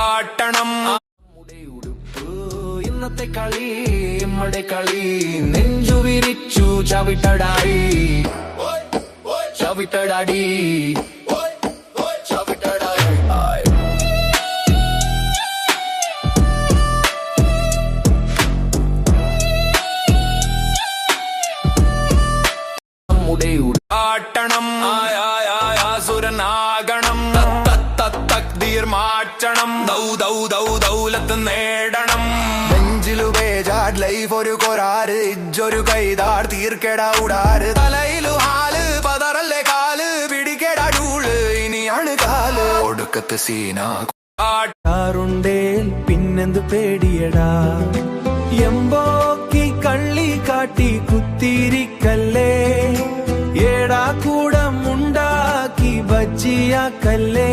ആട്ടണം ഇന്നത്തെ കളി നമ്മുടെ കളി നെഞ്ചു വിരിച്ചു ചവിട്ടടാടി ചവിട്ടടാടി ആട്ടണം ആസുരനാകണം തക്തീർ മാറ്റണം ദൗലത്ത് നേടണം നെഞ്ചിലു ബേജാട് ലൈഫ് ഒരു കൊരാറ് ഇജ്ജൊരു കൈതാർ തീർക്കെടാ ഉടാറ് തലയിലു ഹാല് പതറല്ലേ കാല് പിടിക്കെടാ ചൂള് ഇനിയാണ് കാല് ഒടുക്കത്തെ സീനാറുണ്ടേ പിന്നെന്ത് പേടിയടാ എമ്പോക്കി കള്ളി കാട്ടി കുത്തിരിക്കല്ലേ ഏടാ കൂടം ഉണ്ടാക്കി ബജ്ജിയാക്കല്ലേ